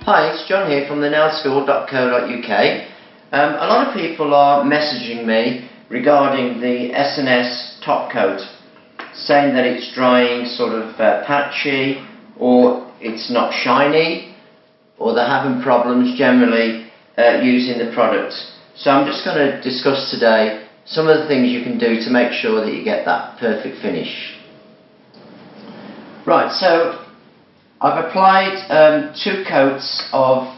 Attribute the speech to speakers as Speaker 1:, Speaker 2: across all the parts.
Speaker 1: Hi, it's John here from the nailschool.co.uk. A lot of people are messaging me regarding the SNS Top Coat, saying that it's drying sort of patchy, or it's not shiny, or they're having problems generally using the product. So I'm just going to discuss today some of the things you can do to make sure that you get that perfect finish. Right, so I've applied 2 coats of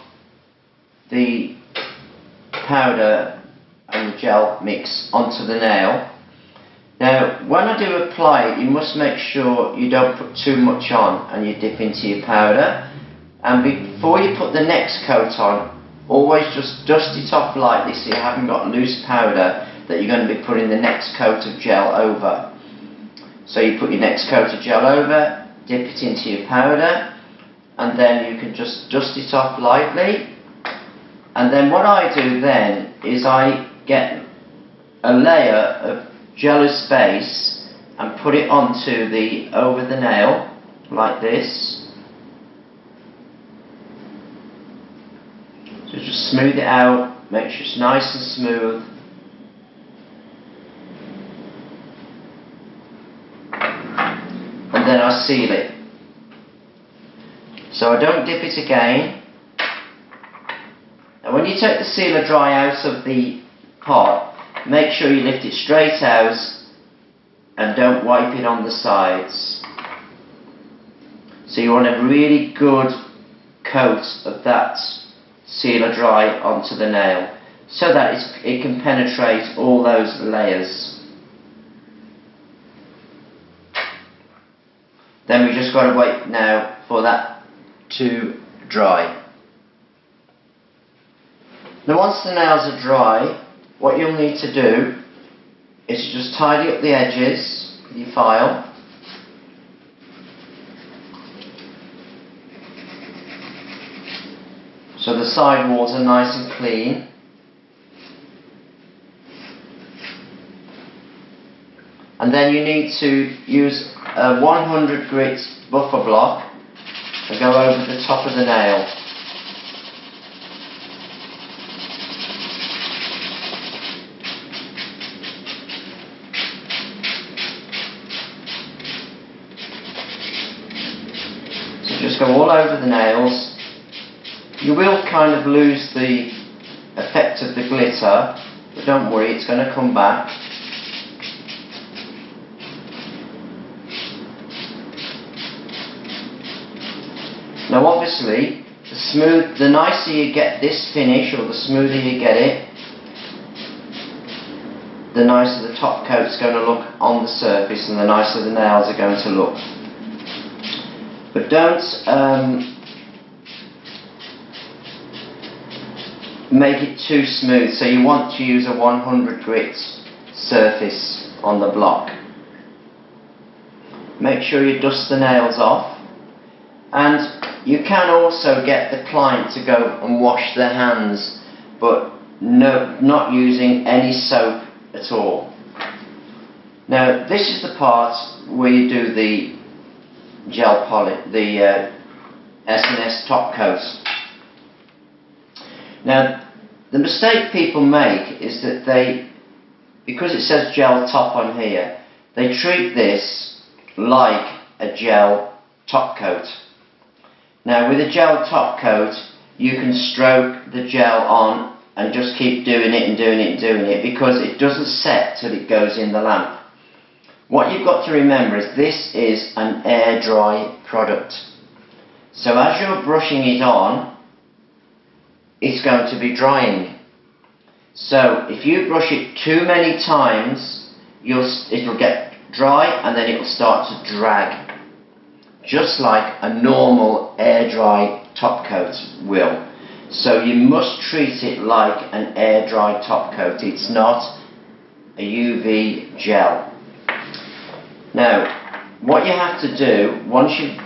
Speaker 1: the powder and the gel mix onto the nail. Now, when I do apply it, you must make sure you don't put too much on and you dip into your powder. And before you put the next coat on, always just dust it off lightly so you haven't got loose powder that you're going to be putting the next coat of gel over. So you put your next coat of gel over, dip it into your powder, and then you can just dust it off lightly. And then what I do then is I get a layer of jealous base and put it onto over the nail like this. So just smooth it out, make sure it's nice and smooth. And then I seal it. So I don't dip it again. And when you take the sealer dry out of the pot, make sure you lift it straight out and don't wipe it on the sides. So you want a really good coat of that sealer dry onto the nail so that it can penetrate all those layers. Then we just got to wait now for that to dry. Now once the nails are dry, what you'll need to do is just tidy up the edges with your file. So the side walls are nice and clean. And then you need to use a 100 grit buffer block and go over the top of the nail. So just go all over the nails. You will kind of lose the effect of the glitter, but don't worry, it's going to come back. Now obviously, the nicer you get this finish, or the smoother you get it, the nicer the top coat's going to look on the surface and the nicer the nails are going to look. But don't make it too smooth, so you want to use a 100 grit surface on the block. Make sure you dust the nails off, and you can also get the client to go and wash their hands, but not using any soap at all. Now this is the part where you do the gel polish, the SNS Top Coat. Now the mistake people make is that because it says gel top on here, they treat this like a gel top coat. Now with a gel top coat, you can stroke the gel on and just keep doing it and doing it and doing it, because it doesn't set till it goes in the lamp. What you've got to remember is this is an air dry product. So as you're brushing it on, it's going to be drying. So if you brush it too many times, it'll get dry and then it'll start to drag, just like a normal air dry top coat will. So you must treat it like an air dry top coat. It's not a UV gel. Now what you have to do, once you've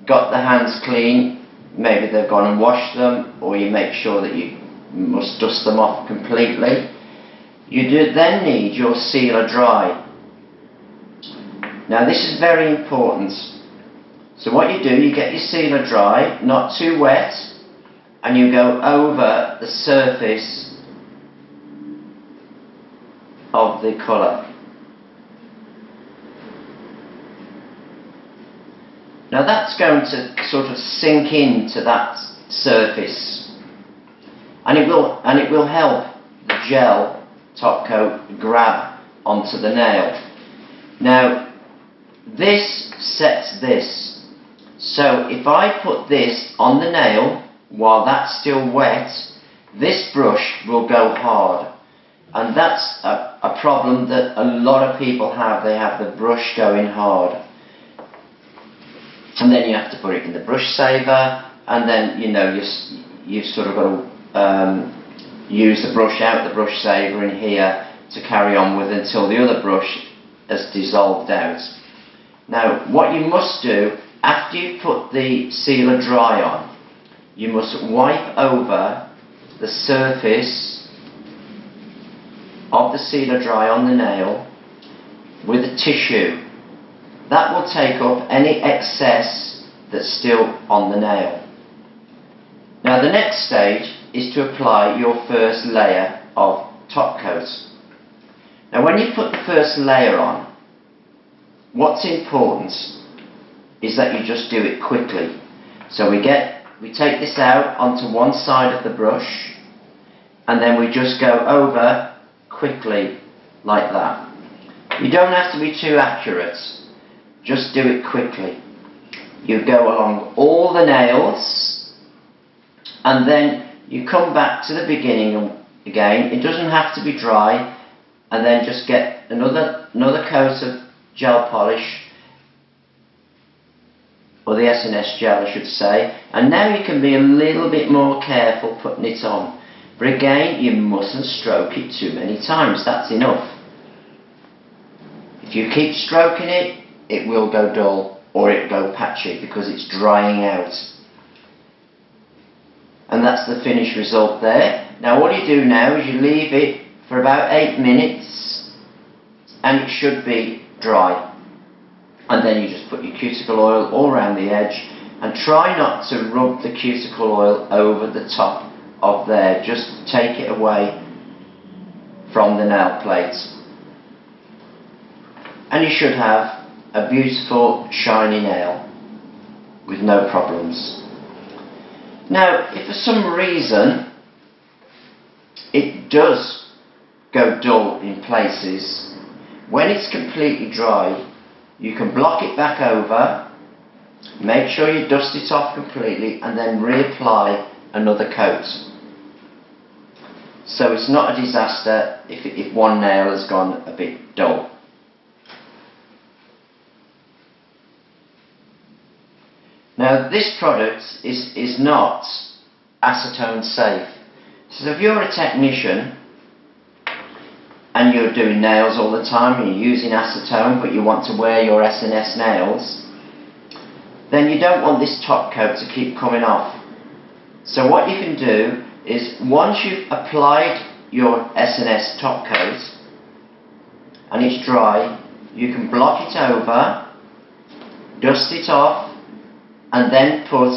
Speaker 1: got the hands clean, maybe they've gone and washed them, or you make sure that you must dust them off completely, you do then need your sealer dry. Now this is very important. So what you do, you get your sealer dry, not too wet, and you go over the surface of the colour. Now that's going to sort of sink into that surface, and it will help the gel top coat grab onto the nail. Now this sets this, so if I put this on the nail while that's still wet, this brush will go hard, and that's a problem that a lot of people have. They have the brush going hard, and then you have to put it in the brush saver, and then you've sort of got to use the brush out the brush saver in here to carry on with until the other brush has dissolved out. Now what you must do after you put the sealer dry on, you must wipe over the surface of the sealer dry on the nail with a tissue. That will take up any excess that's still on the nail. Now the next stage is to apply your first layer of top coat. Now when you put the first layer on, what's important is that you just do it quickly. So we take this out onto one side of the brush, and then we just go over quickly like that. You don't have to be too accurate, just do it quickly. You go along all the nails, and then you come back to the beginning again. It doesn't have to be dry, and then just get another coat of gel polish, or the SNS gel I should say, and now you can be a little bit more careful putting it on. But again, you mustn't stroke it too many times, that's enough. If you keep stroking it, it will go dull or it will go patchy because it's drying out. And that's the finished result there. Now what you do now is you leave it for about 8 minutes, and it should be dry. And then you just put your cuticle oil all around the edge, and try not to rub the cuticle oil over the top of there. Just take it away from the nail plate, and you should have a beautiful shiny nail with no problems. Now if for some reason it does go dull in places, when it's completely dry, you can block it back over, make sure you dust it off completely, and then reapply another coat. So it's not a disaster if one nail has gone a bit dull. Now this product is not acetone safe. So if you're a technician and you're doing nails all the time and you're using acetone, but you want to wear your SNS nails, then you don't want this top coat to keep coming off. So what you can do is, once you've applied your SNS top coat and it's dry, you can block it over, dust it off, and then put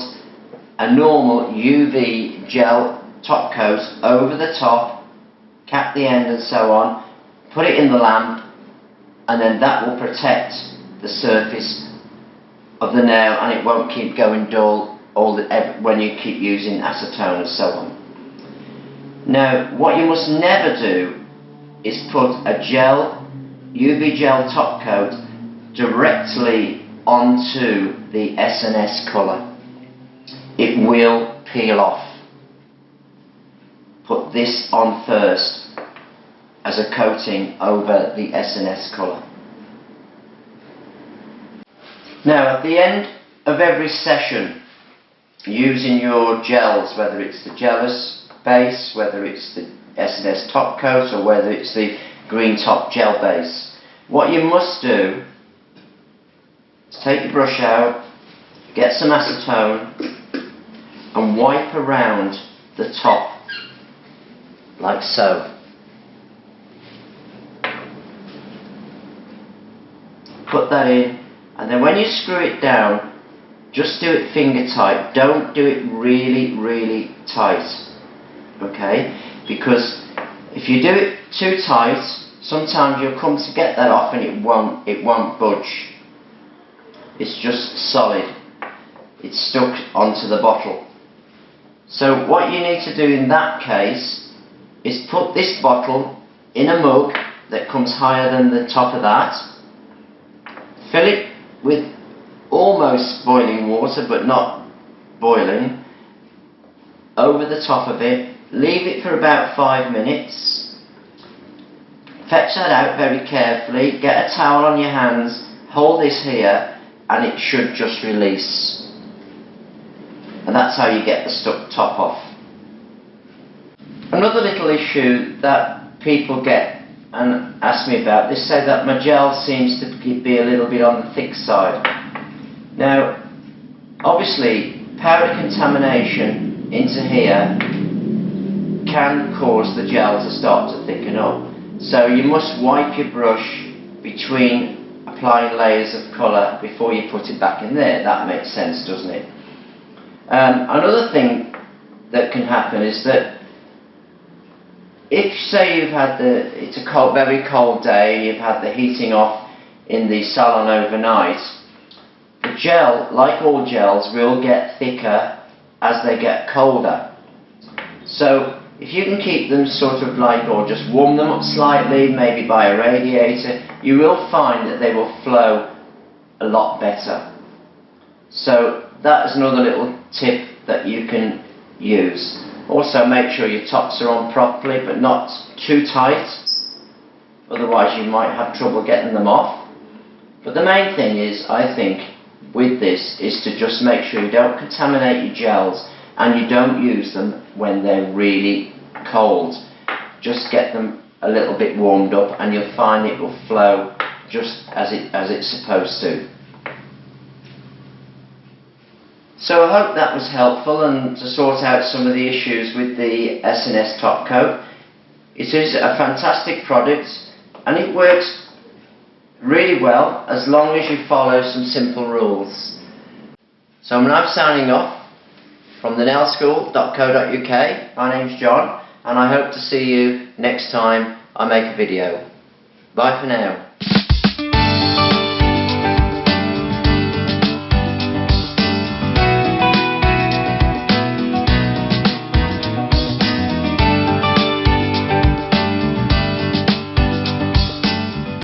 Speaker 1: a normal UV gel top coat over the top, cap the end and so on, put it in the lamp, and then that will protect the surface of the nail, and it won't keep going dull when you keep using acetone and so on. Now what you must never do is put a UV gel top coat directly onto the SNS colour. It will peel off. Put this on first as a coating over the SNS colour. Now at the end of every session, using your gels, whether it's the gellus base, whether it's the SNS Top Coat, or whether it's the green top gel base, what you must do is take your brush out, get some acetone, and wipe around the top like so. Put that in, and then when you screw it down, just do it finger tight. Don't do it really tight, okay? Because if you do it too tight, sometimes you'll come to get that off and it won't budge. It's just solid. It's stuck onto the bottle. So what you need to do in that case is put this bottle in a mug that comes higher than the top of that. Fill it with almost boiling water, but not boiling, over the top of it. Leave it for about 5 minutes. Fetch that out very carefully. Get a towel on your hands. Hold this here, and it should just release. And that's how you get the stuck top off. Another little issue that people get and ask me about, they say that my gel seems to be a little bit on the thick side. Now, obviously, powder contamination into here can cause the gel to start to thicken up. So you must wipe your brush between applying layers of colour before you put it back in there. That makes sense, doesn't it? Another thing that can happen is that if, say, it's a very cold day and you've had the heating off in the salon overnight, the gel, like all gels, will get thicker as they get colder. So if you can keep them sort of like, or just warm them up slightly, maybe by a radiator, you will find that they will flow a lot better. So that is another little tip that you can use. Also, make sure your tops are on properly, but not too tight, otherwise you might have trouble getting them off. But the main thing is, I think, with this, is to just make sure you don't contaminate your gels and you don't use them when they're really cold. Just get them a little bit warmed up and you'll find it will flow just as it's supposed to. So I hope that was helpful and to sort out some of the issues with the SNS Top Coat. It is a fantastic product and it works really well as long as you follow some simple rules. So I'm now signing off from the nailschool.co.uk. My name's John and I hope to see you next time I make a video. Bye for now.